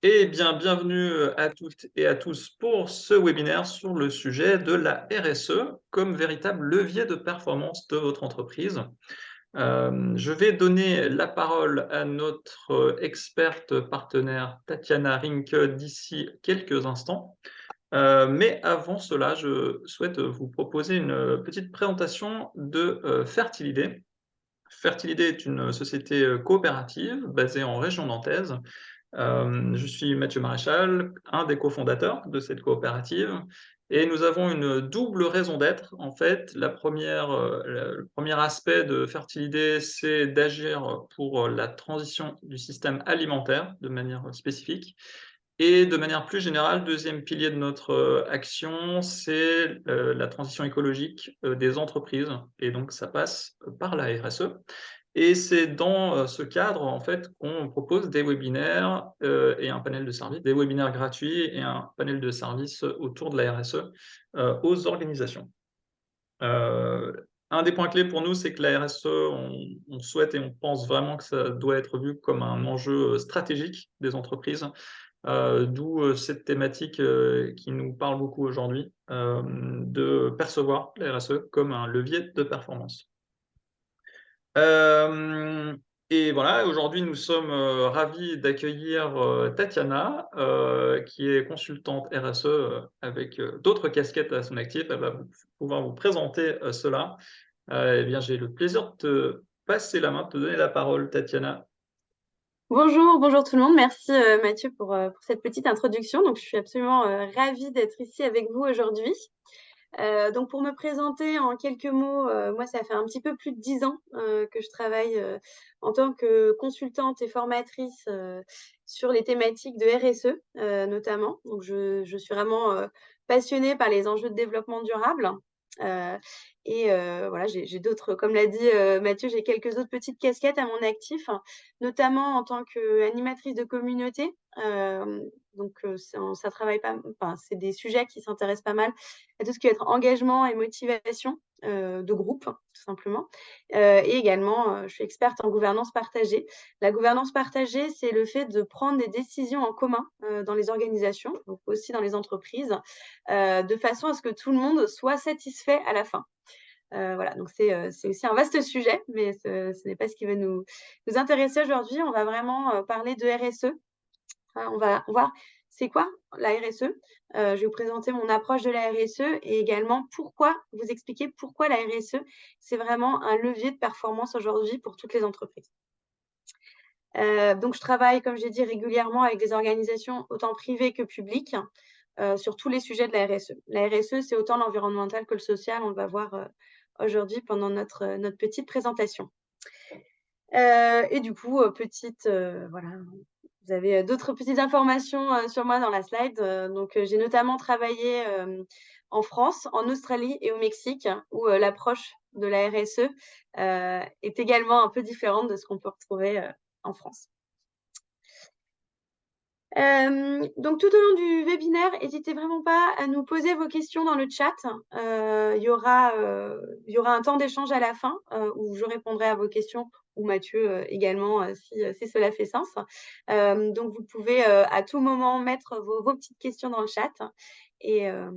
Eh bien, bienvenue à toutes et à tous pour ce webinaire sur le sujet de la RSE comme véritable levier de performance de votre entreprise. Je vais donner la parole à notre experte partenaire Tatiana Rinke d'ici quelques instants. Mais avant cela, je souhaite vous proposer une petite présentation de Fertilidé. Fertilidé est une société coopérative basée en région nantaise. Je suis Mathieu Maréchal, un des cofondateurs de cette coopérative et nous avons une double raison d'être. En fait, le premier aspect de Fertilidé, c'est d'agir pour la transition du système alimentaire de manière spécifique et de manière plus générale, deuxième pilier de notre action, c'est la transition écologique des entreprises et donc ça passe par la RSE. Et c'est dans ce cadre, en fait, qu'on propose des webinaires et un panel de services, des webinaires gratuits et un panel de services autour de la RSE aux organisations. Un des points clés pour nous, c'est que la RSE, on souhaite et on pense vraiment que ça doit être vu comme un enjeu stratégique des entreprises, d'où cette thématique qui nous parle beaucoup aujourd'hui, de percevoir la RSE comme un levier de performance. Hem Et voilà, aujourd'hui, nous sommes, ravis d'accueillir, Tatiana, qui est consultante RSE, avec, d'autres casquettes à son actif. Elle va pouvoir vous présenter, cela. Eh bien, j'ai le plaisir de te passer la main, de te donner la parole, Tatiana. Bonjour, bonjour tout le monde. Merci Mathieu pour cette petite introduction. Donc, je suis absolument ravie d'être ici avec vous aujourd'hui. Donc, pour me présenter en quelques mots, moi, ça fait un petit peu plus de 10 ans que je travaille en tant que consultante et formatrice sur les thématiques de RSE notamment. Donc, je suis vraiment passionnée par les enjeux de développement durable. Euh, voilà, j'ai d'autres, comme l'a dit Mathieu, j'ai quelques autres petites casquettes à mon actif, notamment en tant qu'animatrice de communauté. Donc, ça travaille pas, enfin, c'est des sujets qui s'intéressent pas mal à tout ce qui va être engagement et motivation de groupe, tout simplement. Et également, je suis experte en gouvernance partagée. La gouvernance partagée, c'est le fait de prendre des décisions en commun dans les organisations, donc aussi dans les entreprises, de façon à ce que tout le monde soit satisfait à la fin. Voilà, donc c'est aussi un vaste sujet, mais ce n'est pas ce qui va nous intéresser aujourd'hui. On va vraiment parler de RSE. On va voir c'est quoi la RSE. Je vais vous présenter mon approche de la RSE et également vous expliquer pourquoi la RSE, c'est vraiment un levier de performance aujourd'hui pour toutes les entreprises. Donc je travaille, comme j'ai dit, régulièrement avec des organisations autant privées que publiques, sur tous les sujets de la RSE. La RSE, c'est autant l'environnemental que le social, on va voir, aujourd'hui pendant notre petite présentation. Et du coup, voilà, vous avez d'autres petites informations sur moi dans la slide. Donc, j'ai notamment travaillé en France, en Australie et au Mexique, où l'approche de la RSE est également un peu différente de ce qu'on peut retrouver en France. Donc tout au long du webinaire, n'hésitez vraiment pas à nous poser vos questions dans le chat. Il y aura un temps d'échange à la fin où je répondrai à vos questions ou Mathieu également si cela fait sens. Donc vous pouvez à tout moment mettre vos petites questions dans le chat et, euh,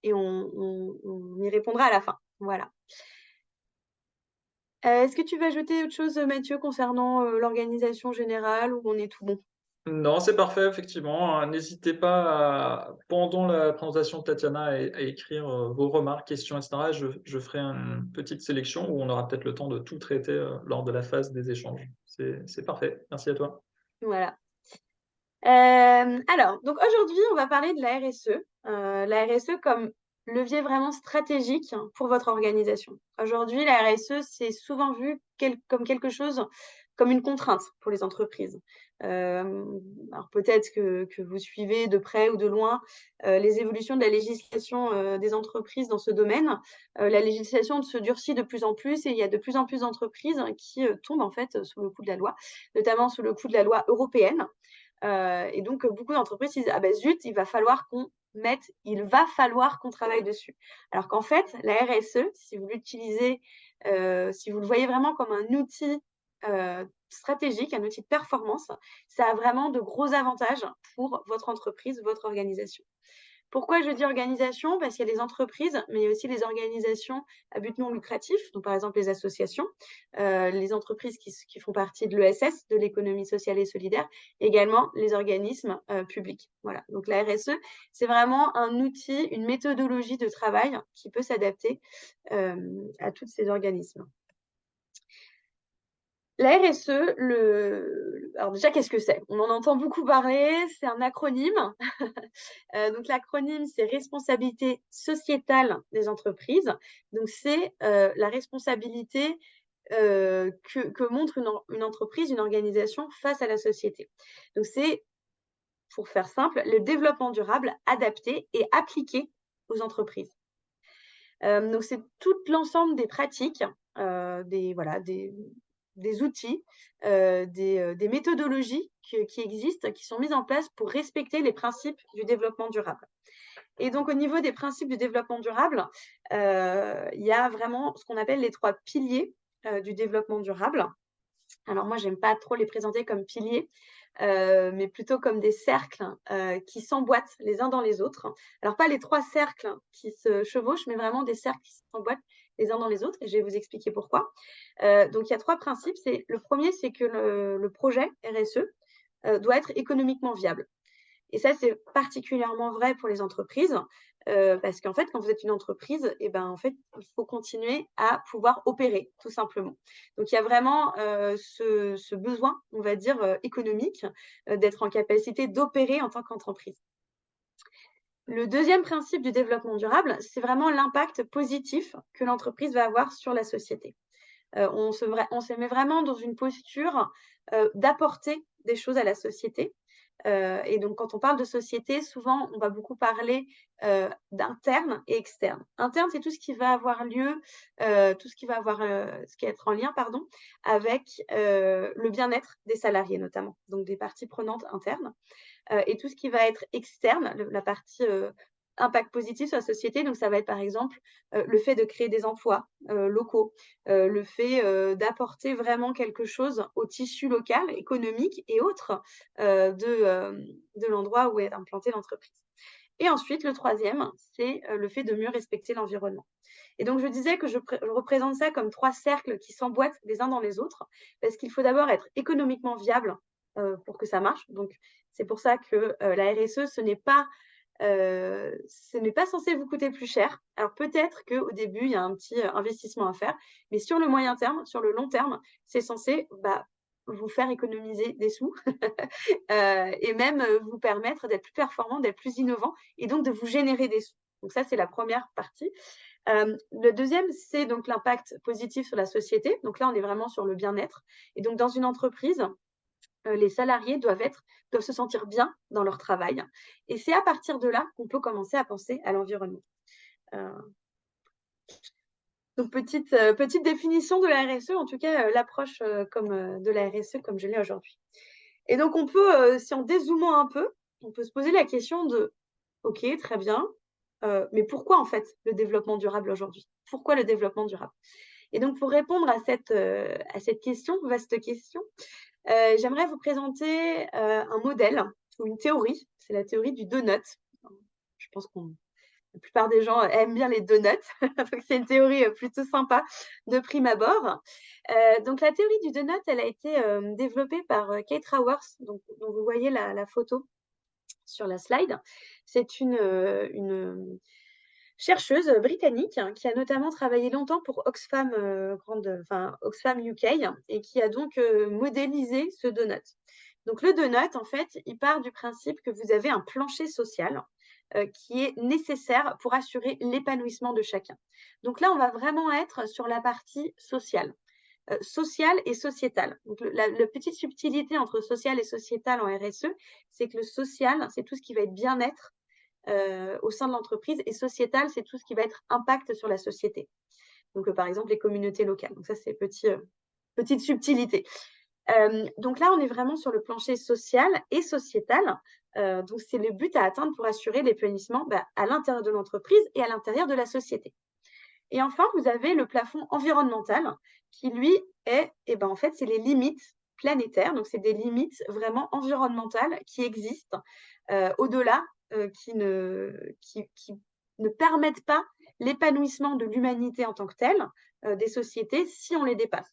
et on y répondra à la fin. Voilà. Est-ce que tu veux ajouter autre chose, Mathieu, concernant l'organisation générale ou on est tout bon? Non, c'est parfait, effectivement, hein. N'hésitez pas pendant la présentation de Tatiana, à écrire vos remarques, questions, etc. Je ferai une petite sélection où on aura peut-être le temps de tout traiter lors de la phase des échanges. C'est parfait. Merci à toi. Voilà. Alors, donc aujourd'hui, on va parler de la RSE. La RSE comme levier vraiment stratégique pour votre organisation. Aujourd'hui, la RSE, c'est souvent vu comme quelque chose, comme une contrainte pour les entreprises. Alors peut-être que vous suivez de près ou de loin les évolutions de la législation des entreprises dans ce domaine. La législation se durcit de plus en plus et il y a de plus en plus d'entreprises qui tombent en fait sous le coup de la loi, notamment sous le coup de la loi européenne. Et donc, beaucoup d'entreprises disent: «Ah ben zut, il va falloir qu'on travaille dessus». Alors qu'en fait, la RSE, si vous l'utilisez, si vous le voyez vraiment comme un outil stratégique, un outil de performance, ça a vraiment de gros avantages pour votre entreprise, votre organisation. Pourquoi je dis organisation? Parce qu'il y a les entreprises, mais il y a aussi les organisations à but non lucratif, donc par exemple les associations, les entreprises qui font partie de l'ESS, de l'économie sociale et solidaire, également les organismes publics. Voilà, donc la RSE, c'est vraiment un outil, une méthodologie de travail qui peut s'adapter à tous ces organismes. La RSE, alors déjà, qu'est-ce que c'est? On en entend beaucoup parler, c'est un acronyme. Donc l'acronyme, c'est responsabilité sociétale des entreprises. Donc c'est la responsabilité que montre une entreprise, une organisation face à la société. Donc c'est, pour faire simple, le développement durable adapté et appliqué aux entreprises. Donc c'est tout l'ensemble des pratiques, des outils, des méthodologies qui existent, qui sont mises en place pour respecter les principes du développement durable. Et donc, au niveau des principes du développement durable, il y a vraiment ce qu'on appelle les 3 piliers du développement durable. Alors moi, j'aime pas trop les présenter comme piliers, mais plutôt comme des cercles qui s'emboîtent les uns dans les autres. Alors pas les 3 cercles qui se chevauchent, mais vraiment des cercles qui s'emboîtent les uns dans les autres, et je vais vous expliquer pourquoi. Donc il y a 3 principes. Le premier, c'est que le projet RSE doit être économiquement viable. Et ça, c'est particulièrement vrai pour les entreprises, parce qu'en fait, quand vous êtes une entreprise, et ben, en fait, il faut continuer à pouvoir opérer, tout simplement. Donc, il y a vraiment ce besoin, on va dire, économique, d'être en capacité d'opérer en tant qu'entreprise. Le deuxième principe du développement durable, c'est vraiment l'impact positif que l'entreprise va avoir sur la société. On se met vraiment dans une posture d'apporter des choses à la société. Et donc, quand on parle de société, souvent, on va beaucoup parler d'interne et externe. Interne, c'est tout ce qui va avoir lieu, tout ce qui va avoir, ce qui va être en lien, pardon, avec le bien-être des salariés notamment, donc des parties prenantes internes. Et tout ce qui va être externe, la partie impact positif sur la société, donc ça va être par exemple le fait de créer des emplois locaux, le fait d'apporter vraiment quelque chose au tissu local, économique et autres de l'endroit où est implantée l'entreprise. Et ensuite, le troisième, c'est le fait de mieux respecter l'environnement. Et donc, je disais que je représente ça comme 3 cercles qui s'emboîtent les uns dans les autres, parce qu'il faut d'abord être économiquement viable pour que ça marche. Donc, c'est pour ça que la RSE, ce n'est pas censé vous coûter plus cher. Alors peut-être qu'au début, il y a un petit investissement à faire, mais sur le moyen terme, sur le long terme, c'est censé vous faire économiser des sous et même vous permettre d'être plus performant, d'être plus innovant et donc de vous générer des sous. Donc ça, c'est la première partie. Le deuxième, c'est donc l'impact positif sur la société. Donc là, on est vraiment sur le bien-être. Et donc, dans une entreprise, les salariés doivent se sentir bien dans leur travail. Et c'est à partir de là qu'on peut commencer à penser à l'environnement. Donc, petite définition de la RSE, en tout cas, l'approche de la RSE comme je l'ai aujourd'hui. Et donc, on peut, si en dézoomant un peu, on peut se poser la question de « Ok, très bien, mais pourquoi en fait le développement durable aujourd'hui? Pourquoi le développement durable ?» Et donc, pour répondre à cette question, vaste question, j'aimerais vous présenter un modèle ou une théorie. C'est la théorie du donut. Je pense que la plupart des gens aiment bien les donuts. Donc, c'est une théorie plutôt sympa de prime abord. Donc, la théorie du donut, elle a été développée par Kate Raworth, dont vous voyez la photo sur la slide. C'est une chercheuse britannique qui a notamment travaillé longtemps pour Oxfam, Oxfam UK, et qui a donc modélisé ce donut. Donc le donut, en fait, il part du principe que vous avez un plancher social qui est nécessaire pour assurer l'épanouissement de chacun. Donc là, on va vraiment être sur la partie sociale. Sociale et sociétale. Donc la petite subtilité entre social et sociétal en RSE, c'est que le social, c'est tout ce qui va être bien-être au sein de l'entreprise, et sociétal, c'est tout ce qui va être impact sur la société. Donc, par exemple, les communautés locales. Donc, ça, c'est petite subtilité. Donc là, on est vraiment sur le plancher social et sociétal. Donc, c'est le but à atteindre pour assurer l'épanouissement à l'intérieur de l'entreprise et à l'intérieur de la société. Et enfin, vous avez le plafond environnemental qui, lui, en fait, c'est les limites planétaires. Donc, c'est des limites vraiment environnementales qui existent au-delà, qui ne permettent pas l'épanouissement de l'humanité en tant que telle, des sociétés, si on les dépasse.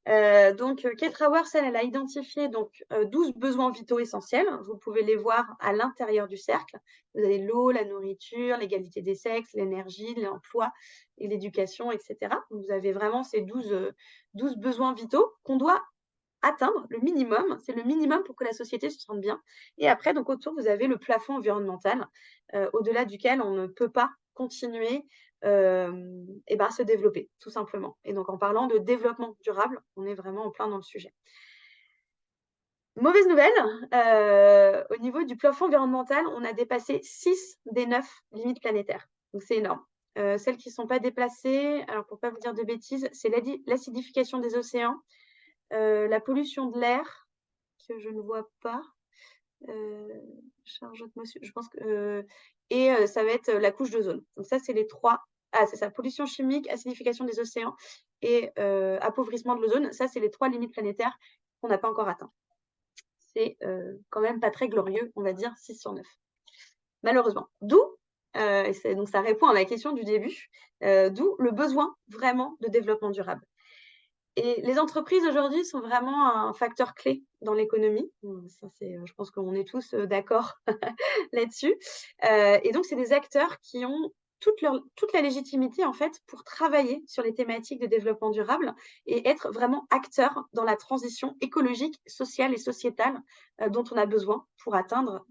Donc, Kate Raworth, elle a identifié donc 12 besoins vitaux essentiels. Vous pouvez les voir à l'intérieur du cercle. Vous avez l'eau, la nourriture, l'égalité des sexes, l'énergie, l'emploi et l'éducation, etc. Vous avez vraiment ces 12 besoins vitaux qu'on doit atteindre, le minimum. C'est le minimum pour que la société se sente bien. Et après, donc autour, vous avez le plafond environnemental, au-delà duquel on ne peut pas continuer à se développer, tout simplement. Et donc, en parlant de développement durable, on est vraiment en plein dans le sujet. Mauvaise nouvelle, au niveau du plafond environnemental, on a dépassé 6 des 9 limites planétaires. Donc, c'est énorme. Celles qui ne sont pas déplacées, alors pour ne pas vous dire de bêtises, c'est l'acidification des océans, la pollution de l'air, que je ne vois pas, charge atmosphérique, je pense que, ça va être la couche d'ozone. Donc ça, c'est les 3. Ah, c'est ça, pollution chimique, acidification des océans et appauvrissement de l'ozone. Ça, c'est les 3 limites planétaires qu'on n'a pas encore atteintes. C'est quand même pas très glorieux, on va dire 6 sur 9. Malheureusement. D'où, donc ça répond à la question du début, d'où le besoin vraiment de développement durable. Et les entreprises aujourd'hui sont vraiment un facteur clé dans l'économie. Ça, je pense qu'on est tous d'accord là-dessus. Et donc, c'est des acteurs qui ont toute la légitimité, en fait, pour travailler sur les thématiques de développement durable et être vraiment acteurs dans la transition écologique, sociale et sociétale dont on a besoin pour atteindre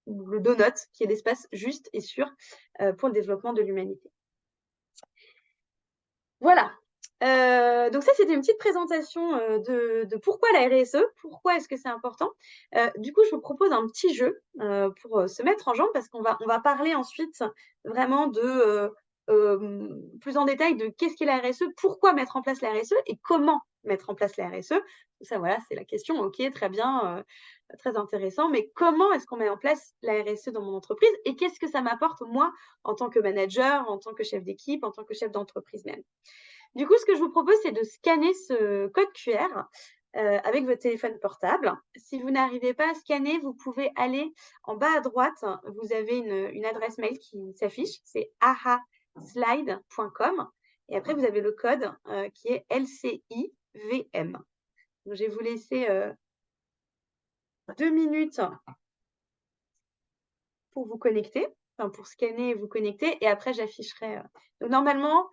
le donut, qui est l'espace juste et sûr pour le développement de l'humanité. Voilà. Donc ça, c'était une petite présentation de pourquoi la RSE, pourquoi est-ce que c'est important. Du coup, je vous propose un petit jeu pour se mettre en jambe, parce qu'on va parler ensuite vraiment de plus en détail de qu'est-ce qu'est la RSE, pourquoi mettre en place la RSE et comment mettre en place la RSE. Ça, voilà, c'est la question. Ok, très bien, très intéressant. Mais comment est-ce qu'on met en place la RSE dans mon entreprise et qu'est-ce que ça m'apporte moi en tant que manager, en tant que chef d'équipe, en tant que chef d'entreprise même. Du coup, ce que je vous propose, c'est de scanner ce code QR avec votre téléphone portable. Si vous n'arrivez pas à scanner, vous pouvez aller en bas à droite. Vous avez une adresse mail qui s'affiche, c'est ahaslide.com. Et après, vous avez le code qui est LCIVM. Donc, je vais vous laisser 2 minutes pour vous connecter, enfin pour scanner et vous connecter. Et après, j'afficherai. Donc, normalement,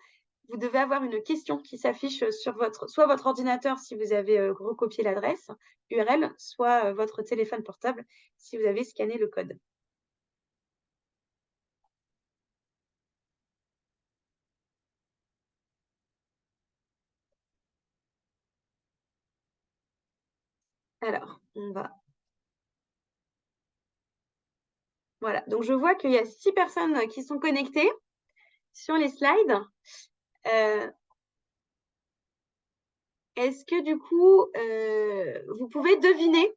vous devez avoir une question qui s'affiche sur soit votre ordinateur si vous avez recopié l'adresse URL, soit votre téléphone portable si vous avez scanné le code. Alors, on va... Voilà, donc je vois qu'il y a 6 personnes qui sont connectées sur les slides. Est-ce que du coup, vous pouvez deviner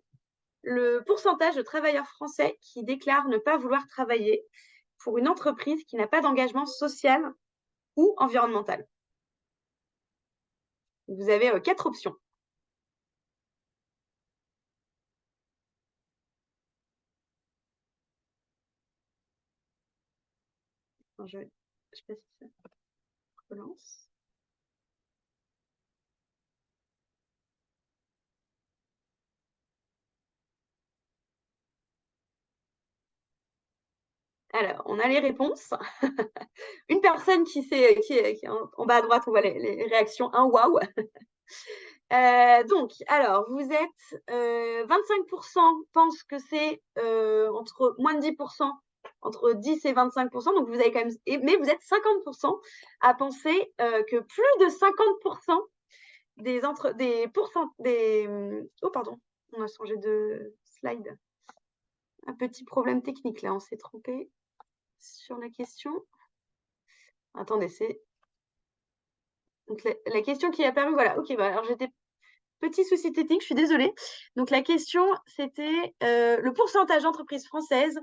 le pourcentage de travailleurs français qui déclarent ne pas vouloir travailler pour une entreprise qui n'a pas d'engagement social ou environnemental? Vous avez 4 options. Je ne sais pas si ça relance. Alors, on a les réponses. Une personne qui est en bas à droite, on voit les réactions. Un waouh. Donc, alors, vous êtes 25% pensent que c'est entre moins de 10%, entre 10 et 25%. Donc, vous avez quand même, mais vous êtes 50% à penser que plus de 50% oh, pardon, on a changé de slide. Un petit problème technique là, on s'est trompé sur la question. Attendez, c'est... Donc, la question qui est apparue, voilà. Ok, bah, alors j'étais... Petit souci technique, je suis désolée. Donc, la question, c'était le pourcentage d'entreprises françaises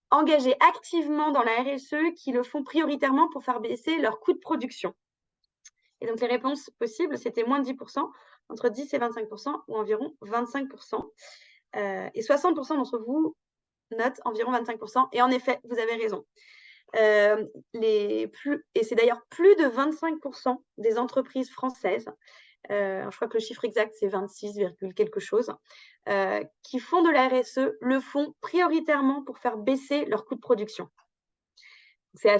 engagées activement dans la RSE qui le font prioritairement pour faire baisser leurs coûts de production. Et donc, les réponses possibles, c'était moins de 10%, entre 10 et 25% ou environ 25%. Et 60% d'entre vous notent environ 25%. Et en effet, vous avez raison. Et c'est d'ailleurs plus de 25% des entreprises françaises, je crois que le chiffre exact c'est 26, quelque chose, qui font de la RSE le font prioritairement pour faire baisser leur coût de production. C'est un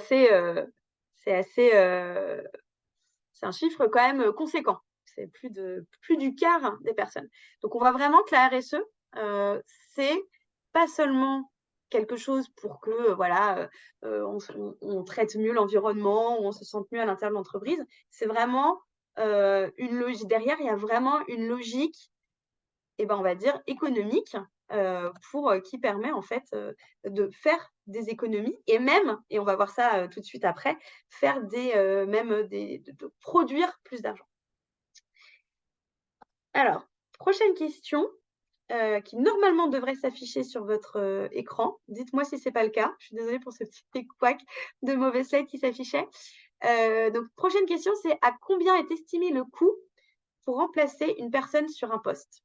chiffre quand même conséquent. C'est plus du quart des personnes. Donc on voit vraiment que la RSE, c'est pas seulement quelque chose pour que voilà, on traite mieux l'environnement ou on se sente mieux à l'intérieur de l'entreprise. C'est vraiment une logique. Derrière, il y a vraiment une logique, on va dire, économique, qui permet en fait de faire des économies et même, et on va voir ça tout de suite après, faire de produire plus d'argent. Alors, prochaine question, qui normalement devrait s'afficher sur votre écran. Dites-moi si ce n'est pas le cas. Je suis désolée pour ce petit couac de mauvais slide qui s'affichait. Donc, prochaine question, c'est à combien est estimé le coût pour remplacer une personne sur un poste?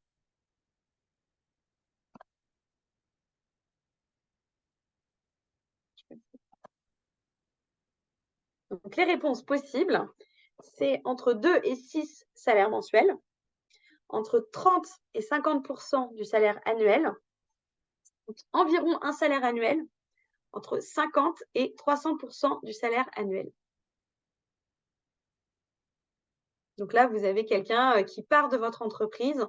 Donc, les réponses possibles, c'est entre 2 et 6 salaires mensuels, entre 30 et 50% du salaire annuel, donc environ un salaire annuel, entre 50 et 300% du salaire annuel. Donc là, vous avez quelqu'un qui part de votre entreprise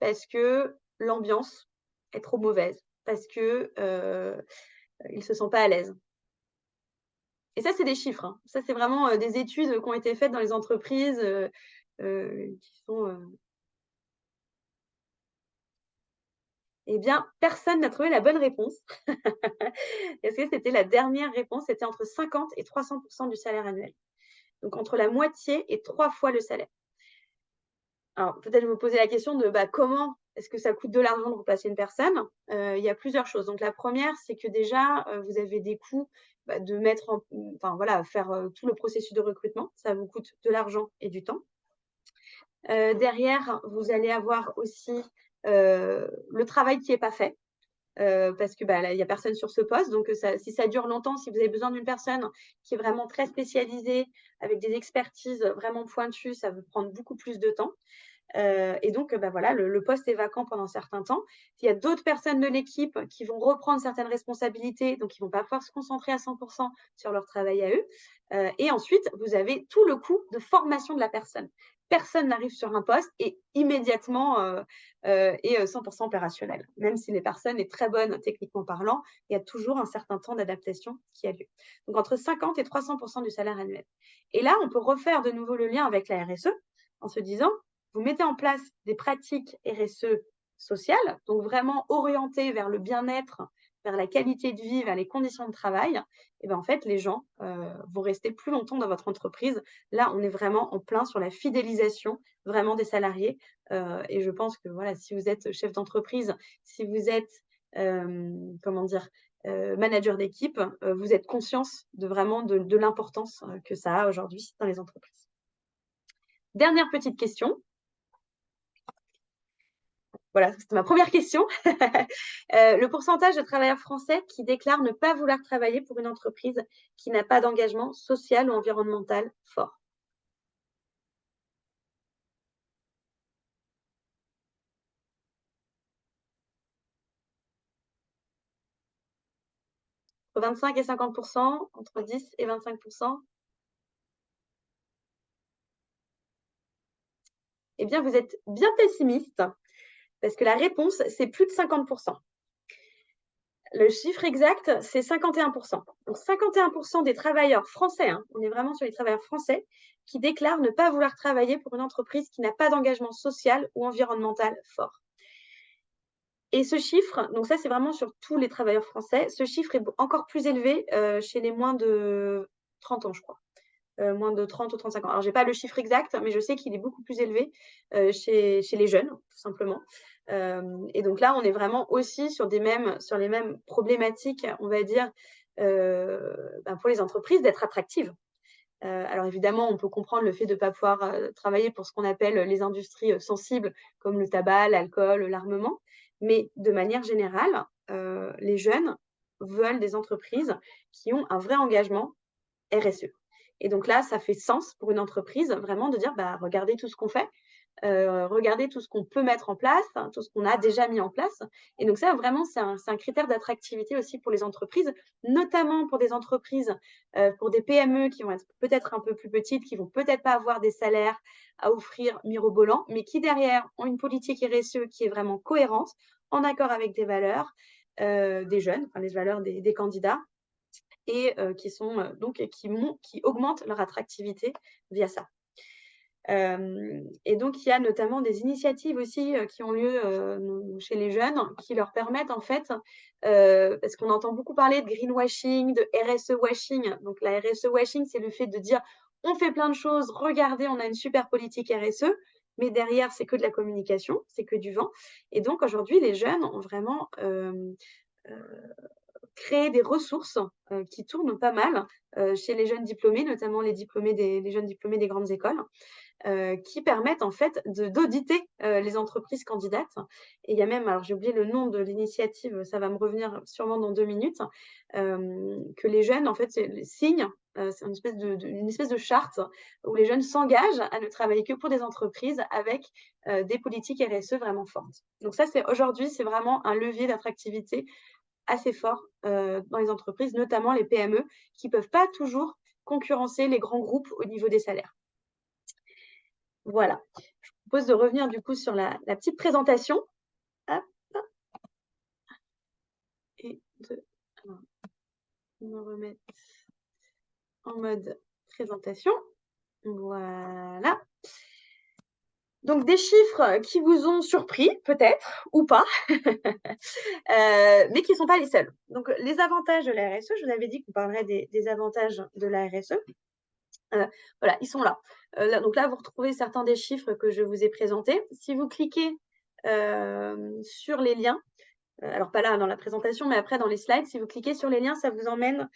parce que l'ambiance est trop mauvaise, parce qu'il ne se sent pas à l'aise. Et ça, c'est des chiffres, hein. Ça, c'est vraiment des études qui ont été faites dans les entreprises qui sont… Eh bien, personne n'a trouvé la bonne réponse. Parce que c'était la dernière réponse, c'était entre 50 et 300% du salaire annuel. Donc, entre la moitié et 3 fois le salaire. Alors, peut-être vous posez la question de comment est-ce que ça coûte de l'argent de remplacer une personne? Il y a plusieurs choses. Donc, la première, c'est que déjà, vous avez des coûts de faire tout le processus de recrutement. Ça vous coûte de l'argent et du temps. Derrière, vous allez avoir aussi le travail qui n'est pas fait. Parce que il n'y a personne sur ce poste. Donc, si ça dure longtemps, si vous avez besoin d'une personne qui est vraiment très spécialisée, avec des expertises vraiment pointues, ça va prendre beaucoup plus de temps. Et donc, le poste est vacant pendant un certain temps. Il y a d'autres personnes de l'équipe qui vont reprendre certaines responsabilités, donc ils ne vont pas pouvoir se concentrer à 100% sur leur travail à eux. Et ensuite, vous avez tout le coût de formation de la personne. Personne n'arrive sur un poste et immédiatement est 100% opérationnel. Même si les personnes est très bonne techniquement parlant, il y a toujours un certain temps d'adaptation qui a lieu. Donc, entre 50 et 300% du salaire annuel. Et là, on peut refaire de nouveau le lien avec la RSE en se disant, vous mettez en place des pratiques RSE sociales, donc vraiment orientées vers le bien-être, vers la qualité de vie, vers les conditions de travail, et en fait, les gens vont rester plus longtemps dans votre entreprise. Là, on est vraiment en plein sur la fidélisation vraiment des salariés. Et je pense que voilà, si vous êtes chef d'entreprise, si vous êtes manager d'équipe, vous êtes conscience de l'importance que ça a aujourd'hui dans les entreprises. Dernière petite question. Voilà, c'était ma première question. Le pourcentage de travailleurs français qui déclarent ne pas vouloir travailler pour une entreprise qui n'a pas d'engagement social ou environnemental fort. Entre 25 et 50%, entre 10 et 25%. Eh bien, vous êtes bien pessimiste parce que la réponse, c'est plus de 50%. Le chiffre exact, c'est 51%. Donc, 51% des travailleurs français, on est vraiment sur les travailleurs français, qui déclarent ne pas vouloir travailler pour une entreprise qui n'a pas d'engagement social ou environnemental fort. Et ce chiffre, donc ça, c'est vraiment sur tous les travailleurs français, ce chiffre est encore plus élevé chez les moins de 30 ans, je crois. Moins de 30 ou 35 ans. Alors, je n'ai pas le chiffre exact, mais je sais qu'il est beaucoup plus élevé chez les jeunes, tout simplement. Et donc là, on est vraiment aussi sur les mêmes problématiques, on va dire, pour les entreprises d'être attractives. Alors évidemment, on peut comprendre le fait de ne pas pouvoir travailler pour ce qu'on appelle les industries sensibles, comme le tabac, l'alcool, l'armement. Mais de manière générale, les jeunes veulent des entreprises qui ont un vrai engagement RSE. Et donc là, ça fait sens pour une entreprise vraiment de dire, bah, regardez tout ce qu'on fait, regardez tout ce qu'on peut mettre en place, hein, tout ce qu'on a déjà mis en place. Et donc ça, vraiment, c'est un critère d'attractivité aussi pour les entreprises, notamment pour des entreprises, pour des PME qui vont être peut-être un peu plus petites, qui vont peut-être pas avoir des salaires à offrir mirobolants, mais qui derrière ont une politique RSE qui est vraiment cohérente, en accord avec des valeurs des jeunes, enfin les valeurs des candidats, et qui sont donc qui augmentent leur attractivité via ça. Et donc il y a notamment des initiatives aussi qui ont lieu chez les jeunes, qui leur permettent en fait, parce qu'on entend beaucoup parler de greenwashing, de RSE washing. Donc la RSE washing, c'est le fait de dire on fait plein de choses, regardez, on a une super politique RSE, mais derrière c'est que de la communication, c'est que du vent. Et donc aujourd'hui les jeunes ont vraiment créer des ressources qui tournent pas mal chez les jeunes diplômés, notamment les jeunes diplômés des grandes écoles, qui permettent en fait d'auditer les entreprises candidates. Et il y a même, alors j'ai oublié le nom de l'initiative, ça va me revenir sûrement dans 2 minutes, que les jeunes en fait signent. C'est une espèce de charte où les jeunes s'engagent à ne travailler que pour des entreprises avec des politiques RSE vraiment fortes. Donc ça, aujourd'hui, c'est vraiment un levier d'attractivité assez fort dans les entreprises, notamment les PME, qui ne peuvent pas toujours concurrencer les grands groupes au niveau des salaires. Voilà. Je vous propose de revenir du coup sur la petite présentation. Hop. Et alors, me remettre en mode présentation. Voilà. Donc, des chiffres qui vous ont surpris, peut-être, ou pas, mais qui ne sont pas les seuls. Donc, les avantages de la RSE, je vous avais dit qu'on parlerait des avantages de la RSE. Voilà, ils sont là. Donc là, vous retrouvez certains des chiffres que je vous ai présentés. Si vous cliquez sur les liens, alors pas là dans la présentation, mais après dans les slides, si vous cliquez sur les liens, ça vous emmène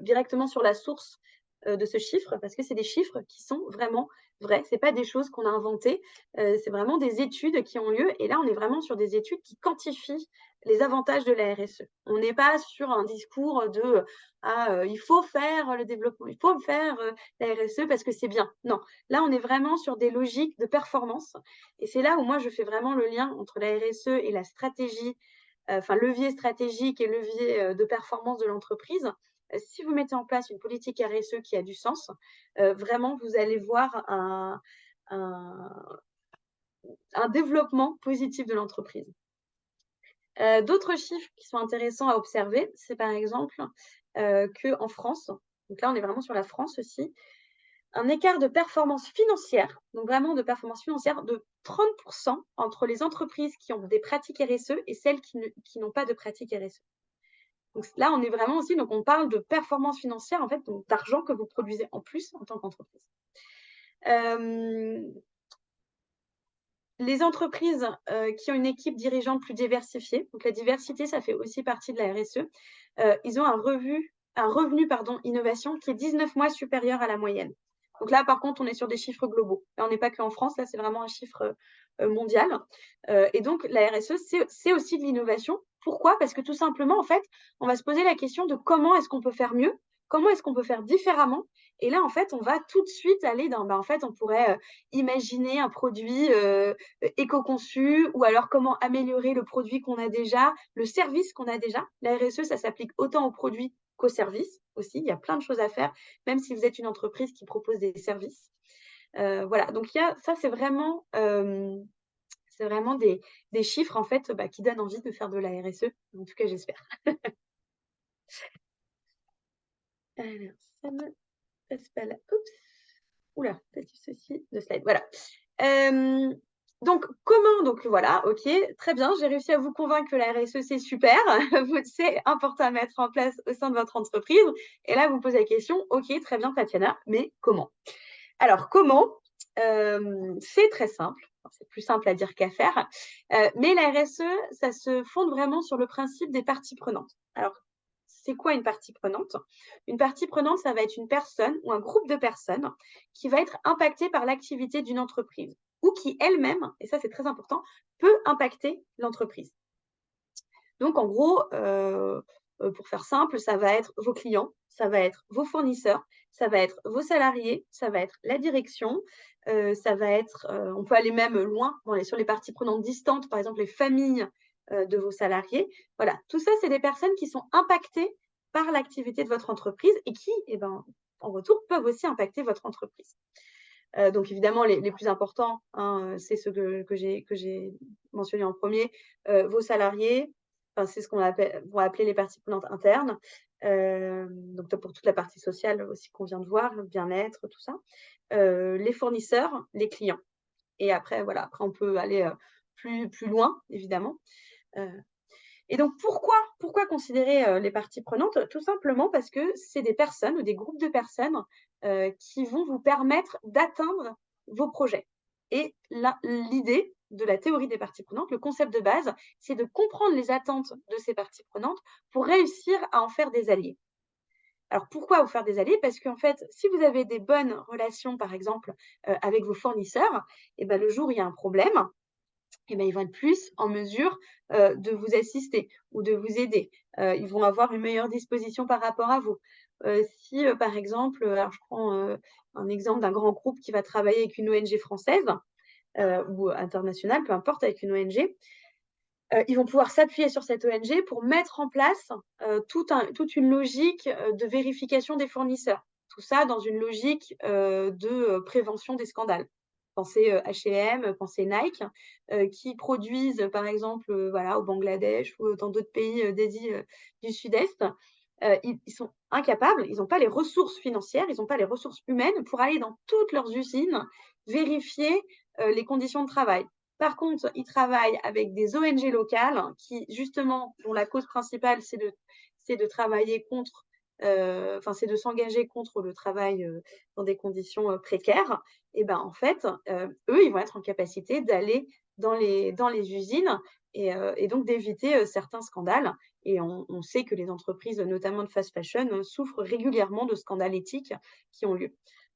directement sur la source de ce chiffre, parce que c'est des chiffres qui sont vraiment vrais. Ce n'est pas des choses qu'on a inventées, c'est vraiment des études qui ont lieu. Et là, on est vraiment sur des études qui quantifient les avantages de la RSE. On n'est pas sur un discours de il faut faire le développement, il faut faire la RSE parce que c'est bien. Non, là, on est vraiment sur des logiques de performance. Et c'est là où moi, je fais vraiment le lien entre la RSE et la stratégie, enfin levier stratégique et levier de performance de l'entreprise. Si vous mettez en place une politique RSE qui a du sens, vraiment, vous allez voir un développement positif de l'entreprise. D'autres chiffres qui sont intéressants à observer, c'est par exemple qu'en France, donc là on est vraiment sur la France aussi, un écart de performance financière, donc vraiment de performance financière de 30% entre les entreprises qui ont des pratiques RSE et celles qui n'ont pas de pratiques RSE. Donc là, on est vraiment aussi, donc on parle de performance financière, en fait, donc d'argent que vous produisez en plus en tant qu'entreprise. Les entreprises qui ont une équipe dirigeante plus diversifiée, donc la diversité, ça fait aussi partie de la RSE, ils ont un revenu innovation qui est 19 mois supérieur à la moyenne. Donc là, par contre, on est sur des chiffres globaux. Là, on n'est pas qu'en France, là, c'est vraiment un chiffre mondial. Et donc, la RSE, c'est aussi de l'innovation. Pourquoi? Parce que tout simplement, en fait, on va se poser la question de comment est-ce qu'on peut faire mieux, comment est-ce qu'on peut faire différemment. Et là, en fait, on va tout de suite aller dans, en fait, on pourrait imaginer un produit éco-conçu, ou alors comment améliorer le produit qu'on a déjà, le service qu'on a déjà. La RSE, ça s'applique autant aux produits qu'aux services aussi. Il y a plein de choses à faire, même si vous êtes une entreprise qui propose des services. Voilà, donc ça, c'est vraiment des chiffres en fait qui donnent envie de faire de la RSE. En tout cas, j'espère. Alors, ça ne passe pas là. Oups. Oula, petit souci de slide. Voilà. Donc, comment? Donc, voilà, ok, très bien, j'ai réussi à vous convaincre que la RSE, c'est super, c'est important à mettre en place au sein de votre entreprise. Et là, vous posez la question, ok, très bien, Tatiana, mais comment? Alors, comment? C'est très simple, c'est plus simple à dire qu'à faire, mais la RSE, ça se fonde vraiment sur le principe des parties prenantes. Alors, c'est quoi une partie prenante? Une partie prenante, ça va être une personne ou un groupe de personnes qui va être impacté par l'activité d'une entreprise ou qui elle-même, et ça c'est très important, peut impacter l'entreprise. Donc en gros, pour faire simple, ça va être vos clients, ça va être vos fournisseurs, ça va être vos salariés, ça va être la direction, ça va être, on peut aller même loin sur les parties prenantes distantes, par exemple les familles, de vos salariés. Voilà, tout ça, c'est des personnes qui sont impactées par l'activité de votre entreprise et qui, eh ben, en retour, peuvent aussi impacter votre entreprise. Donc évidemment les plus importants, hein, c'est ceux que j'ai mentionnés en premier, vos salariés, enfin c'est ce qu'on va appeler les parties prenantes internes, donc pour toute la partie sociale aussi qu'on vient de voir, le bien-être, tout ça, les fournisseurs, les clients et après voilà, après on peut aller, plus loin évidemment, heu et donc pourquoi considérer, les parties prenantes? Tout simplement parce que c'est des personnes ou des groupes de personnes, qui vont vous permettre d'atteindre vos projets et l'idée de la théorie des parties prenantes, le concept de base, c'est de comprendre les attentes de ces parties prenantes pour réussir à en faire des alliés. Alors pourquoi vous faire des alliés? Parce qu'en fait, si vous avez des bonnes relations, par exemple, avec vos fournisseurs et ben, le jour où il y a un problème, eh ben, ils vont être plus en mesure, de vous assister ou de vous aider. Ils vont avoir une meilleure disposition par rapport à vous. Si, par exemple, alors je prends, un exemple d'un grand groupe qui va travailler avec une ONG française, ou internationale, peu importe, avec une ONG, ils vont pouvoir s'appuyer sur cette ONG pour mettre en place, toute une logique, de vérification des fournisseurs. Tout ça dans une logique, de, prévention des scandales. Pensez, H&M, pensez Nike, qui produisent, par exemple, voilà, au Bangladesh ou dans d'autres pays, d'Asie, du Sud-Est. Ils sont incapables, ils n'ont pas les ressources financières, ils n'ont pas les ressources humaines pour aller dans toutes leurs usines, vérifier, les conditions de travail. Par contre, ils travaillent avec des ONG locales qui, justement, dont la cause principale, c'est de travailler contre, enfin, c'est de s'engager contre le travail, dans des conditions, précaires. Et ben, en fait, eux, ils vont être en capacité d'aller dans les usines et donc d'éviter, certains scandales. Et on sait que les entreprises, notamment de fast fashion, souffrent régulièrement de scandales éthiques qui ont lieu.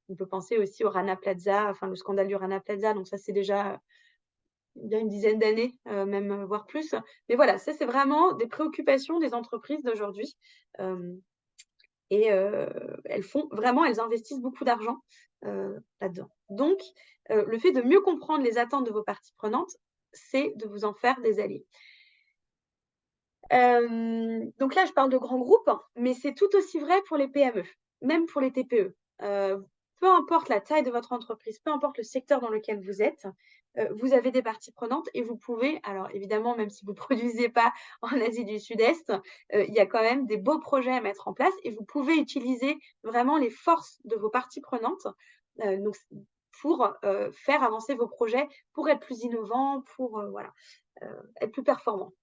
On peut penser aussi au Rana Plaza, enfin le scandale du Rana Plaza, donc ça, c'est déjà il y a une dizaine d'années, même, voire plus. Mais voilà, ça, c'est vraiment des préoccupations des entreprises d'aujourd'hui, hem et elles investissent beaucoup d'argent, là-dedans. Donc, le fait de mieux comprendre les attentes de vos parties prenantes, c'est de vous en faire des alliés. Donc là, je parle de grands groupes, mais c'est tout aussi vrai pour les PME, même pour les TPE. Peu importe la taille de votre entreprise, peu importe le secteur dans lequel vous êtes, vous avez des parties prenantes et vous pouvez alors évidemment, même si vous ne produisez pas en Asie du Sud-Est, il y a quand même des beaux projets à mettre en place et vous pouvez utiliser vraiment les forces de vos parties prenantes, donc pour, faire avancer vos projets, pour être plus innovants, pour, voilà, être plus performants.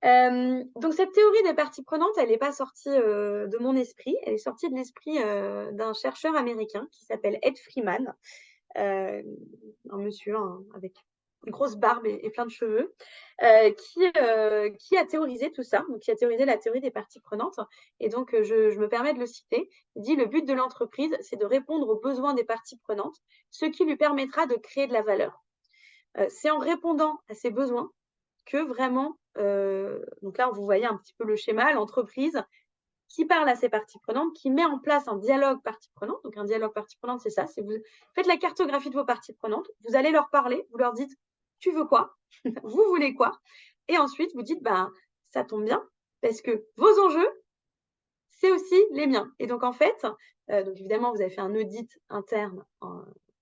Donc cette théorie des parties prenantes, elle n'est pas sortie, de mon esprit, elle est sortie de l'esprit, d'un chercheur américain qui s'appelle Ed Freeman, heu, un monsieur, avec une grosse barbe et plein de cheveux, qui a théorisé tout ça, donc qui a théorisé la théorie des parties prenantes et donc je me permets de le citer. Il dit: «Le but de l'entreprise, c'est de répondre aux besoins des parties prenantes, ce qui lui permettra de créer de la valeur. C'est en répondant à ces besoins que vraiment, donc là, vous voyez un petit peu le schéma, l'entreprise qui parle à ses parties prenantes, qui met en place un dialogue parties prenantes. Donc un dialogue parties prenantes, c'est ça, c'est vous faites la cartographie de vos parties prenantes, vous allez leur parler, vous leur dites: «Tu veux quoi? Vous voulez quoi?» et ensuite vous dites: «Ben, ça tombe bien parce que vos enjeux, c'est aussi les miens» et donc en fait, donc évidemment, vous avez fait un audit interne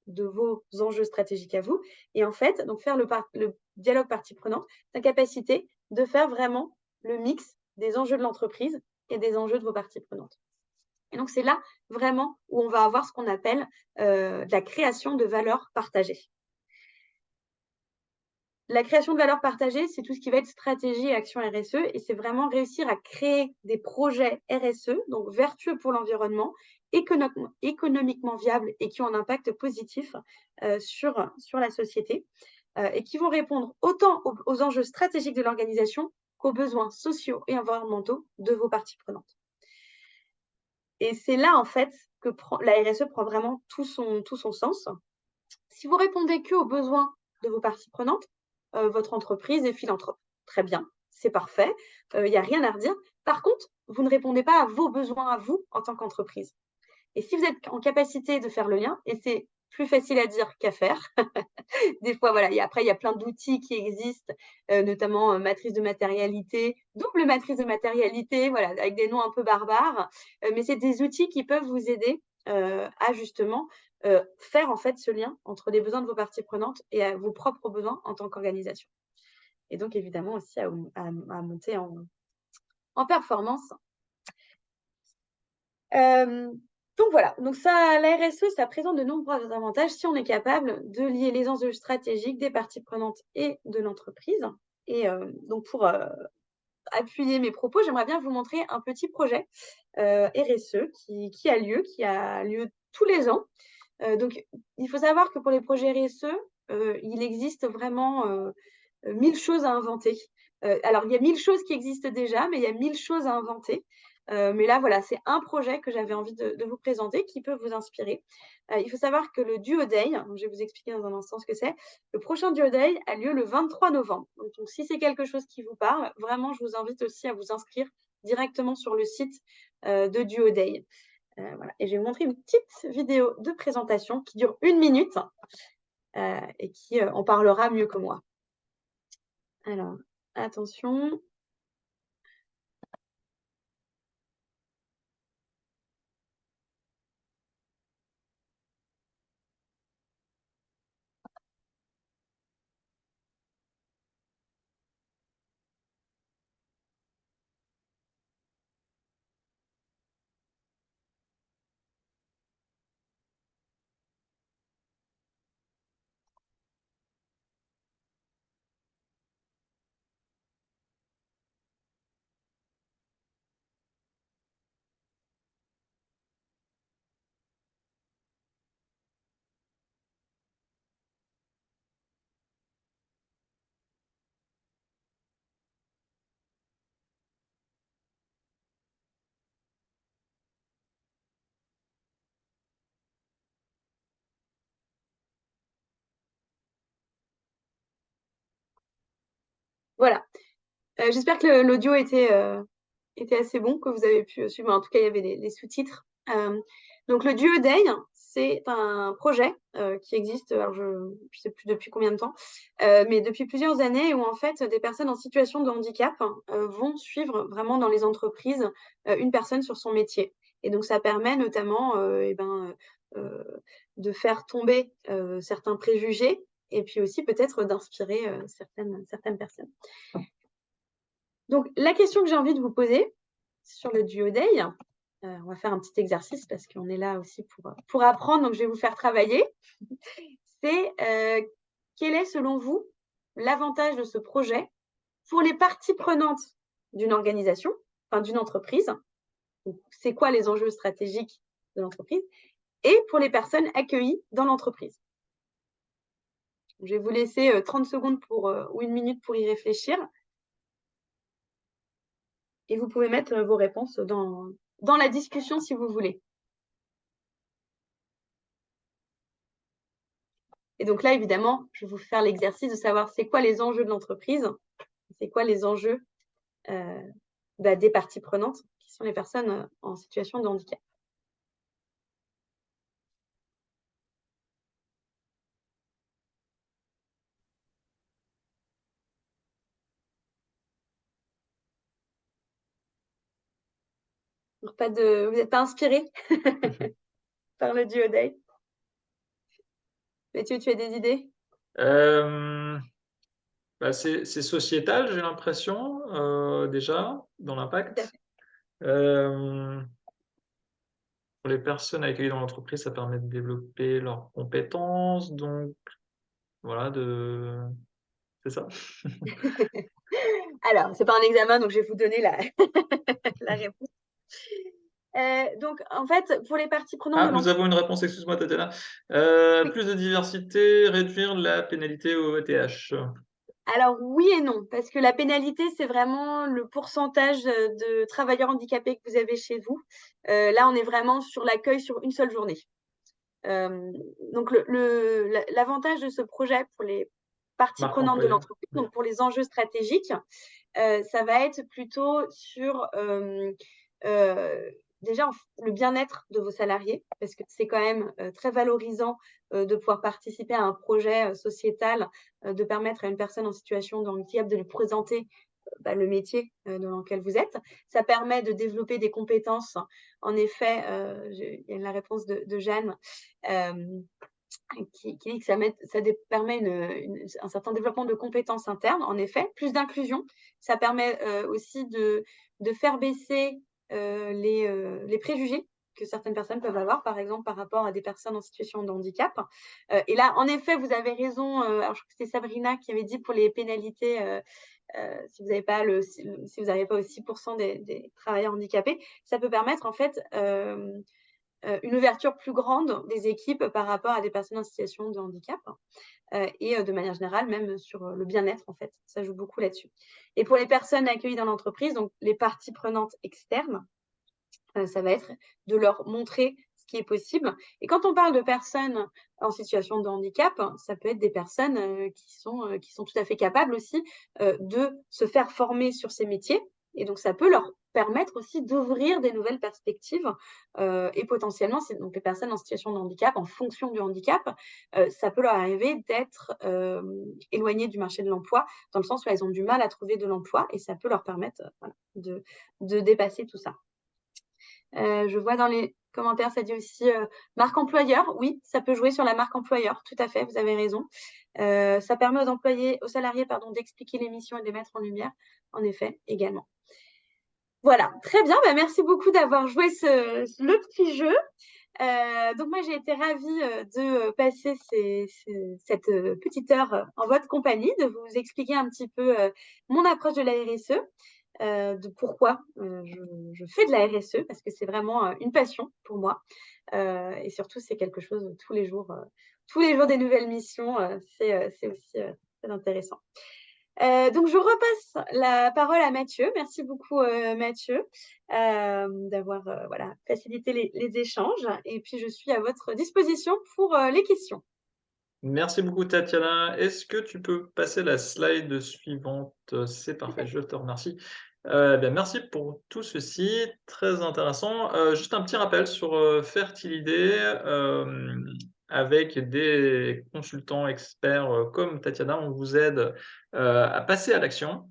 de vos enjeux stratégiques à vous et en fait, donc faire le dialogue parties prenantes, c'est la capacité de faire vraiment le mix des enjeux de l'entreprise et des enjeux de vos parties prenantes et donc c'est là vraiment où on va avoir ce qu'on appelle, de la création de valeur partagée. La création de valeur partagée, c'est tout ce qui va être stratégie et action RSE et c'est vraiment réussir à créer des projets RSE, donc vertueux pour l'environnement, économiquement viables et qui ont un impact positif, sur la société, et qui vont répondre autant aux enjeux stratégiques de l'organisation qu'aux besoins sociaux et environnementaux de vos parties prenantes. Et c'est là, en fait, que la RSE prend vraiment tout son sens. Si vous répondez que aux besoins de vos parties prenantes, votre entreprise est philanthrope. Très bien, c'est parfait, il n'y a rien à redire. Par contre, vous ne répondez pas à vos besoins à vous en tant qu'entreprise. Et si vous êtes en capacité de faire le lien, et c'est plus facile à dire qu'à faire, des fois, voilà, après, il y a plein d'outils qui existent, notamment matrice de matérialité, double matrice de matérialité, voilà, avec des noms un peu barbares. Mais c'est des outils qui peuvent vous aider à justement faire en fait ce lien entre les besoins de vos parties prenantes et à vos propres besoins en tant qu'organisation. Et donc, évidemment, aussi à monter en performance. Donc voilà, donc ça, la RSE, ça présente de nombreux avantages si on est capable de lier les enjeux stratégiques des parties prenantes et de l'entreprise. Et donc pour appuyer mes propos, j'aimerais bien vous montrer un petit projet RSE qui a lieu tous les ans. Donc il faut savoir que pour les projets RSE, il existe vraiment 1000 choses à inventer. Alors il y a 1000 choses qui existent déjà, mais il y a 1000 choses à inventer. Mais là, voilà, c'est un projet que j'avais envie de vous présenter qui peut vous inspirer. Il faut savoir que le Duo Day, je vais vous expliquer dans un instant ce que c'est, le prochain Duo Day a lieu le 23 novembre. Donc si c'est quelque chose qui vous parle, vraiment, je vous invite aussi à vous inscrire directement sur le site de Duo Day. Voilà. Et je vais vous montrer une petite vidéo de présentation qui dure 1 minute et qui en parlera mieux que moi. Alors, attention. Voilà. J'espère que l'audio était assez bon, que vous avez pu suivre. En tout cas, il y avait les sous-titres. Donc, le Duo Day, c'est un projet qui existe, alors je ne sais plus depuis combien de temps, mais depuis plusieurs années où en fait des personnes en situation de handicap vont suivre vraiment dans les entreprises une personne sur son métier. Et donc, ça permet notamment de faire tomber certains préjugés et puis aussi peut-être d'inspirer certaines personnes. Donc, la question que j'ai envie de vous poser sur le Duo Day, on va faire un petit exercice parce qu'on est là aussi pour apprendre, donc je vais vous faire travailler. C'est quel est, selon vous, l'avantage de ce projet pour les parties prenantes d'une organisation, enfin d'une entreprise? C'est quoi les enjeux stratégiques de l'entreprise? Et pour les personnes accueillies dans l'entreprise. Je vais vous laisser 30 secondes ou 1 minute pour y réfléchir. Et vous pouvez mettre vos réponses dans la discussion si vous voulez. Et donc là, évidemment, je vais vous faire l'exercice de savoir c'est quoi les enjeux de l'entreprise, c'est quoi les enjeux des parties prenantes, qui sont les personnes en situation de handicap. Donc, vous n'êtes pas inspiré par le Duo Day? Mathieu, tu as des idées? C'est sociétal, j'ai l'impression, déjà, dans l'impact. Pour les personnes accueillies dans l'entreprise, ça permet de développer leurs compétences, donc voilà, c'est ça. Alors, c'est pas un examen, donc je vais vous donner la réponse. Donc, en fait, pour les parties prenantes de nous l'entreprise... avons une réponse, excuse-moi, Tatiana. Oui. Plus de diversité, réduire la pénalité au ETH. Alors oui et non, parce que la pénalité, c'est vraiment le pourcentage de travailleurs handicapés que vous avez chez vous. Là, on est vraiment sur l'accueil sur une seule journée. Donc l'avantage de ce projet pour les parties Marque prenantes de employeur. l'entreprise, donc pour les enjeux stratégiques, ça va être plutôt sur déjà le bien-être de vos salariés, parce que c'est quand même très valorisant de pouvoir participer à un projet sociétal, de permettre à une personne en situation de handicap de lui présenter le métier dans lequel vous êtes. Ça permet de développer des compétences. En effet, il y a la réponse de Jeanne qui dit que ça permet un certain développement de compétences internes, en effet, plus d'inclusion. Ça permet aussi de faire baisser les préjugés que certaines personnes peuvent avoir, par exemple, par rapport à des personnes en situation de handicap. Et là, en effet, vous avez raison. Alors, je crois que c'était Sabrina qui avait dit pour les pénalités, si vous n'avez pas, si vous n'arrivez pas aux 6% des travailleurs handicapés, ça peut permettre, en fait, une ouverture plus grande des équipes par rapport à des personnes en situation de handicap et de manière générale, même sur le bien-être, en fait. Ça joue beaucoup là-dessus. Et pour les personnes accueillies dans l'entreprise, donc les parties prenantes externes, ça va être de leur montrer ce qui est possible. Et quand on parle de personnes en situation de handicap, ça peut être des personnes qui sont tout à fait capables aussi de se faire former sur ces métiers. Et donc, ça peut leur permettre aussi d'ouvrir des nouvelles perspectives et potentiellement, c'est donc les personnes en situation de handicap, en fonction du handicap, ça peut leur arriver d'être éloignées du marché de l'emploi, dans le sens où elles ont du mal à trouver de l'emploi et ça peut leur permettre de dépasser tout ça. Je vois dans les commentaires, ça dit aussi marque employeur. Oui, ça peut jouer sur la marque employeur, tout à fait, vous avez raison. Ça permet aux salariés d'expliquer les missions et de les mettre en lumière, en effet, également. Voilà, très bien, merci beaucoup d'avoir joué le petit jeu. Donc moi, j'ai été ravie de passer cette petite heure en votre compagnie, de vous expliquer un petit peu mon approche de la RSE. De pourquoi je fais de la RSE, parce que c'est vraiment une passion pour moi. Et surtout, c'est quelque chose tous les jours des nouvelles missions, c'est aussi très intéressant. Donc, je repasse la parole à Mathieu. Merci beaucoup, Mathieu, d'avoir facilité les échanges. Et puis, je suis à votre disposition pour les questions. Merci beaucoup, Tatiana. Est-ce que tu peux passer la slide suivante? C'est parfait, je te remercie. Merci pour tout ceci, très intéressant. Juste un petit rappel sur Fertilidé, avec des consultants experts comme Tatiana, on vous aide à passer à l'action.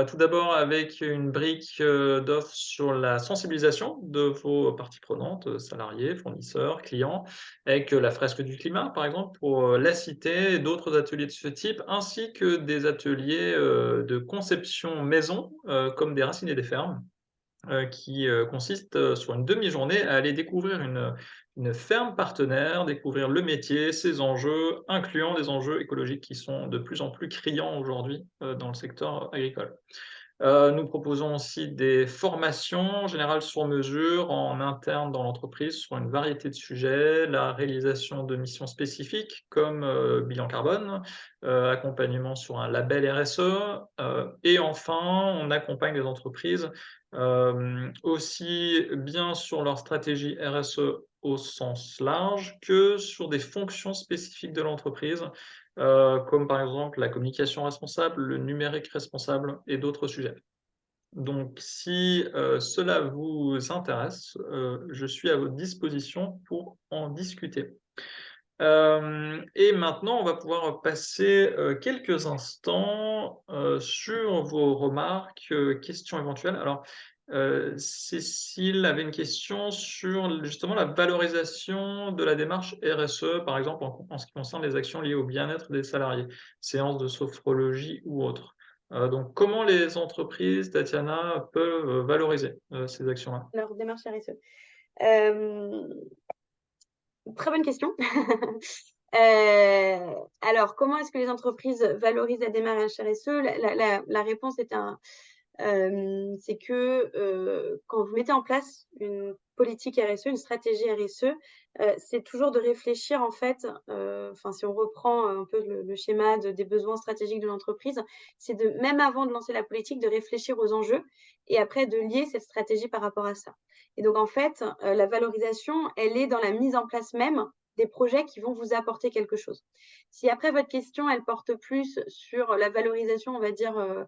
Tout d'abord avec une brique d'offres sur la sensibilisation de vos parties prenantes, salariés, fournisseurs, clients, avec la fresque du climat, par exemple, pour la cité, et d'autres ateliers de ce type, ainsi que des ateliers de conception maison, comme des racines et des fermes, qui consistent sur une demi-journée à aller découvrir une ferme partenaire, découvrir le métier, ses enjeux, incluant des enjeux écologiques qui sont de plus en plus criants aujourd'hui dans le secteur agricole. Nous proposons aussi des formations générales sur mesure en interne dans l'entreprise sur une variété de sujets, la réalisation de missions spécifiques comme bilan carbone, accompagnement sur un label RSE, et enfin, on accompagne les entreprises aussi bien sur leur stratégie RSE au sens large que sur des fonctions spécifiques de l'entreprise, comme par exemple la communication responsable, le numérique responsable et d'autres sujets. Donc si cela vous intéresse, je suis à votre disposition pour en discuter. Et maintenant, on va pouvoir passer quelques instants sur vos remarques, questions éventuelles. Alors, Cécile avait une question sur justement la valorisation de la démarche RSE, par exemple en ce qui concerne les actions liées au bien-être des salariés, séances de sophrologie ou autres. Donc, comment les entreprises, Tatiana, peuvent valoriser ces actions-là? Leur démarche RSE. Euh, Très bonne question. Alors, comment est-ce que les entreprises valorisent la démarche RSE? La réponse est c'est que quand vous mettez en place une politique RSE, une stratégie RSE, c'est toujours de réfléchir en fait, enfin si on reprend un peu le schéma des besoins stratégiques de l'entreprise, c'est de même avant de lancer la politique, de réfléchir aux enjeux et après de lier cette stratégie par rapport à ça. Et donc en fait, la valorisation, elle est dans la mise en place même des projets qui vont vous apporter quelque chose. Si après votre question, elle porte plus sur la valorisation, on va dire,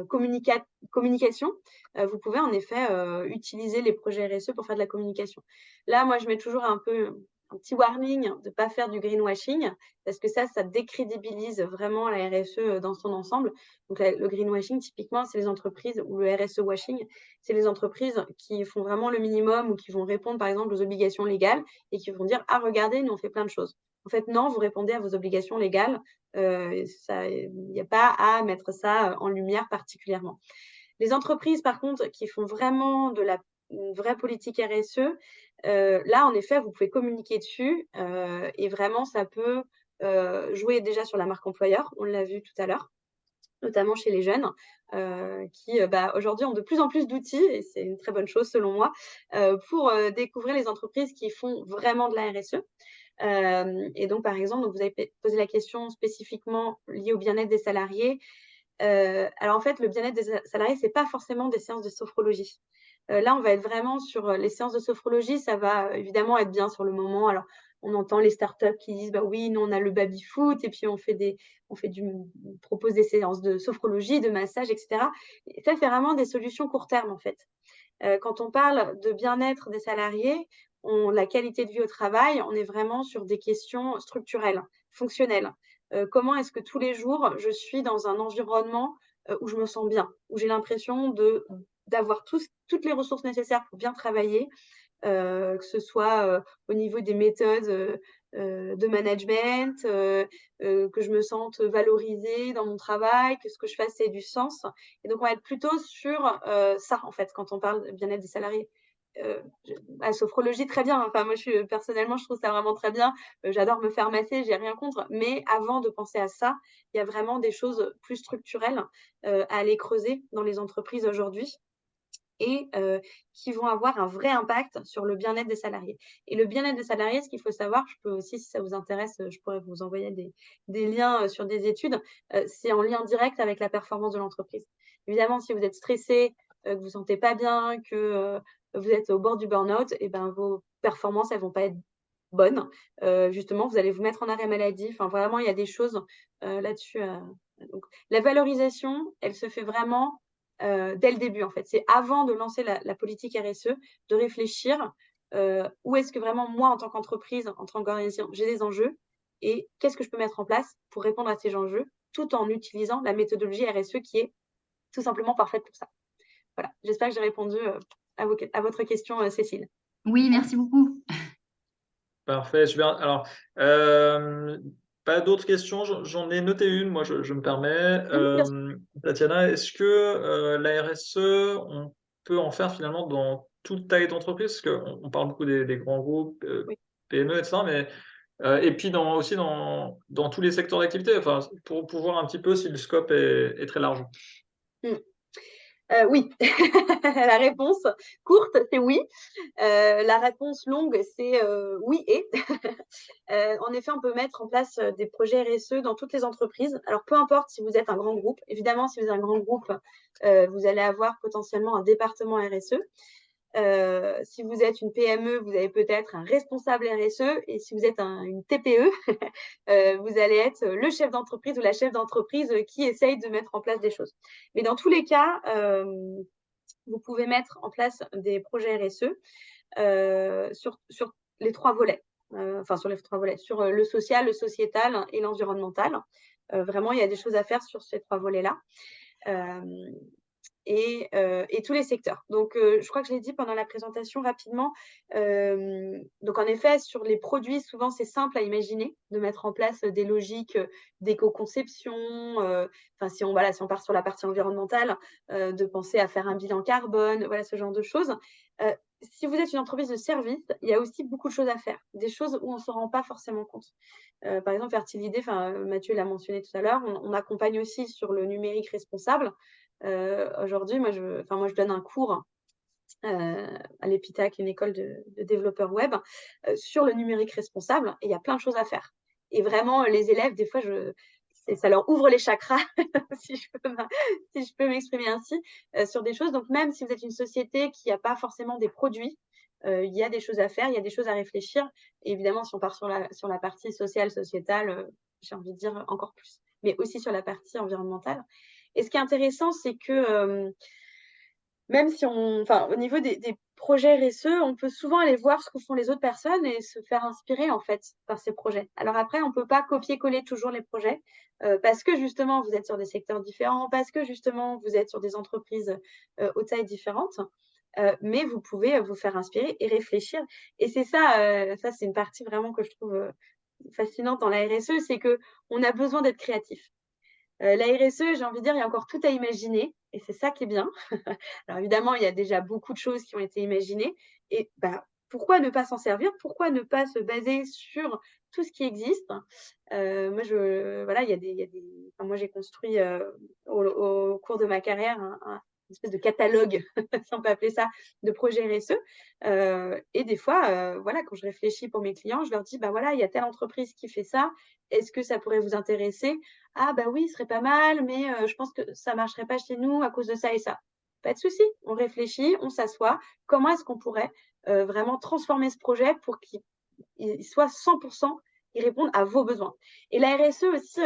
communication, vous pouvez en effet, utiliser les projets RSE pour faire de la communication. Là, moi, je mets toujours un peu un petit warning de ne pas faire du greenwashing parce que ça décrédibilise vraiment la RSE, dans son ensemble. Donc le greenwashing, typiquement, c'est les entreprises ou le RSE washing, c'est les entreprises qui font vraiment le minimum ou qui vont répondre, par exemple, aux obligations légales et qui vont dire: «Ah regardez, nous on fait plein de choses». En fait, non, vous répondez à vos obligations légales, il n'y a pas à mettre ça en lumière particulièrement. Les entreprises, par contre, qui font vraiment une vraie politique RSE, là, en effet, vous pouvez communiquer dessus, et vraiment, ça peut jouer déjà sur la marque employeur. On l'a vu tout à l'heure, notamment chez les jeunes, qui, aujourd'hui ont de plus en plus d'outils et c'est une très bonne chose selon moi, pour découvrir les entreprises qui font vraiment de la RSE. Et donc, par exemple, donc vous avez posé la question spécifiquement liée au bien-être des salariés. Alors en fait, le bien-être des salariés, c'est pas forcément des séances de sophrologie. Là, on va être vraiment sur, les séances de sophrologie, ça va, évidemment être bien sur le moment. Alors, on entend les startups qui disent: «Bah oui, nous on a le baby-foot et puis on propose des séances de sophrologie, de massage et cetera». Et ça, c'est vraiment des solutions court terme, en fait. Quand on parle de bien-être des salariés, la qualité de vie au travail, on est vraiment sur des questions structurelles, fonctionnelles. Comment est-ce que tous les jours, je suis dans un environnement, où je me sens bien, où j'ai l'impression d'avoir toutes les ressources nécessaires pour bien travailler, que ce soit, au niveau des méthodes, de management, que je me sente valorisée dans mon travail, que ce que je fasse ait du sens. Et donc on va être plutôt sur, ça, en fait, quand on parle de bien-être des salariés. Je La sophrologie, très bien, enfin moi personnellement, je trouve ça vraiment très bien. J'adore me faire masser, j'ai rien contre, mais avant de penser à ça, il y a vraiment des choses plus structurelles, à aller creuser dans les entreprises aujourd'hui et qui vont avoir un vrai impact sur le bien-être des salariés. Et le bien-être des salariés, ce qu'il faut savoir, je peux aussi, si ça vous intéresse, je pourrais vous envoyer des liens, sur des études, c'est en lien direct avec la performance de l'entreprise. Évidemment, si vous êtes stressé, que vous ne vous sentez pas bien, que, vous êtes au bord du burn-out et ben, vos performances, elles vont pas être bonnes. Justement, vous allez vous mettre en arrêt maladie. Enfin, vraiment, il y a des choses, là-dessus, donc la valorisation, elle se fait vraiment dès le début, en fait. C'est avant de lancer la politique RSE, de réfléchir, où est-ce que vraiment moi, en tant qu'entreprise, en tant qu'organisation, j'ai des enjeux et qu'est-ce que je peux mettre en place pour répondre à ces enjeux, tout en utilisant la méthodologie RSE qui est tout simplement parfaite pour ça. Voilà, j'espère que j'ai répondu, à votre question, Cécile. Oui, merci beaucoup. Parfait, super. Alors, pas d'autres questions? J'en ai noté une, moi, je me permets. Bien sûr. Tatiana, est-ce que la RSE, on peut en faire finalement dans toute taille d'entreprise? Parce qu'on parle beaucoup des grands groupes, Oui. PME, etc. Mais, et puis aussi dans tous les secteurs d'activité, enfin, pour voir un petit peu si le scope est très large. Mmh. Oui. La réponse courte, c'est oui. La réponse longue, c'est, oui et. En effet, on peut mettre en place, des projets RSE dans toutes les entreprises. Alors peu importe si vous êtes un grand groupe. Évidemment, si vous êtes un grand groupe, vous allez avoir potentiellement un département RSE. Si vous êtes une PME, vous avez peut-être un responsable RSE et si vous êtes une TPE, vous allez être le chef d'entreprise ou la chef d'entreprise, qui essaye de mettre en place des choses. Mais dans tous les cas, vous pouvez mettre en place des projets RSE, sur les 3 volets, enfin sur les 3 volets, sur, le social, le sociétal et l'environnemental. Vraiment, il y a des choses à faire sur ces 3 volets-là. Hem et tous les secteurs. Donc, je crois que je l'ai dit pendant la présentation rapidement. Donc en effet, sur les produits, souvent, c'est simple à imaginer de mettre en place, des logiques, d'éco-conception, enfin si on part sur la partie environnementale, de penser à faire un bilan carbone, voilà ce genre de choses. Heu, Si vous êtes une entreprise de service, il y a aussi beaucoup de choses à faire, des choses où on ne se rend pas forcément compte. Par exemple, Fertilidé, enfin, Mathieu l'a mentionné tout à l'heure, on accompagne aussi sur le numérique responsable. Aujourd'hui, moi, je donne un cours à l'EPITAC, une école de développeurs web, sur le numérique responsable et il y a plein de choses à faire. Et vraiment, les élèves, des fois, ça leur ouvre les chakras, si je peux m'exprimer ainsi, sur des choses. Donc, même si vous êtes une société qui n'a pas forcément des produits, il y a des choses à faire, il y a des choses à réfléchir. Et évidemment, si on part sur la partie sociale, sociétale, j'ai envie de dire encore plus, mais aussi sur la partie environnementale. Et ce qui est intéressant, c'est que même si au niveau des projets RSE, on peut souvent aller voir ce que font les autres personnes et se faire inspirer, en fait, par ces projets. Alors après, on peut pas copier-coller toujours les projets, parce que justement, vous êtes sur des secteurs différents, parce que justement, vous êtes sur des entreprises, aux tailles différentes, mais vous pouvez, vous faire inspirer et réfléchir. Et c'est ça, ça, c'est une partie vraiment que je trouve, fascinante dans la RSE, c'est qu'on a besoin d'être créatif. La RSE, j'ai envie de dire, il y a encore tout à imaginer et c'est ça qui est bien. Alors évidemment, il y a déjà beaucoup de choses qui ont été imaginées et bah, pourquoi ne pas s'en servir? Pourquoi ne pas se baser sur tout ce qui existe? Moi voilà, il y a des enfin moi j'ai construit, au cours de ma carrière une espèce de catalogue, si on peut appeler ça, de projets RSE. Et des fois, voilà, quand je réfléchis pour mes clients, je leur dis: «Bah, voilà, il y a telle entreprise qui fait ça. Est-ce que ça pourrait vous intéresser?» «Ah bah oui, ce serait pas mal, mais je pense que ça marcherait pas chez nous à cause de ça et ça». Pas de souci, on réfléchit, on s'assoit. Comment est-ce qu'on pourrait, vraiment transformer ce projet pour qu'il soit 100%, il réponde à vos besoins? Et la RSE aussi,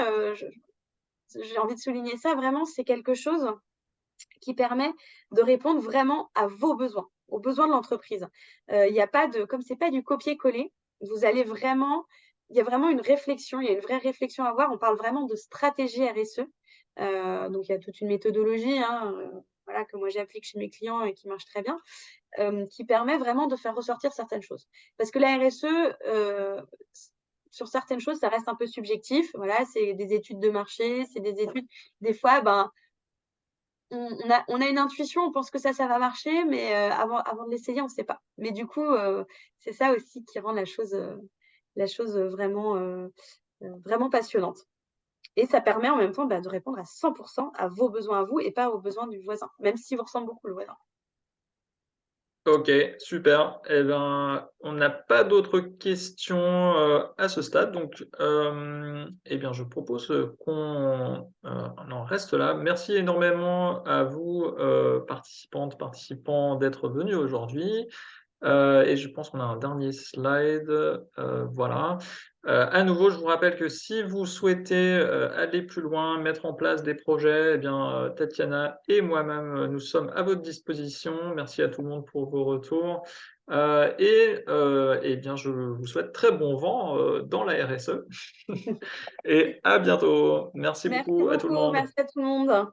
j'ai envie de souligner ça vraiment, c'est quelque chose qui permet de répondre vraiment à vos besoins, aux besoins de l'entreprise. Il y a pas de comme c'est pas du copier-coller, vous allez vraiment il y a vraiment une réflexion, il y a une vraie réflexion à avoir. On parle vraiment de stratégie RSE. Donc il y a toute une méthodologie, hein, voilà, que moi j'applique chez mes clients et qui marche très bien, qui permet vraiment de faire ressortir certaines choses. Parce que la RSE, sur certaines choses, ça reste un peu subjectif. Voilà, c'est des études de marché, c'est des études des fois, ben, on a une intuition, on pense que ça va marcher, mais avant de l'essayer, on ne sait pas. Mais du coup, c'est ça aussi qui rend la chose, vraiment passionnante et ça permet en même temps, bah, de répondre à 100 à vos besoins à vous et pas aux besoins du voisin, même s'il vous ressemble beaucoup le voisin. OK, super. Eh ben, on n'a pas d'autres questions, à ce stade, donc, eh bien, je propose, qu'on, en reste là. Merci énormément à vous, participantes, participants, d'être venus aujourd'hui. Et je pense qu'on a un dernier slide, voilà. À nouveau, je vous rappelle que si vous souhaitez, aller plus loin, mettre en place des projets, eh bien, Tatiana et moi-même, nous sommes à votre disposition. Merci à tout le monde pour vos retours, et bien, je vous souhaite très bon vent, dans la RSE et à bientôt. Merci Merci beaucoup à tout le beaucoup, monde. merci à tout le monde.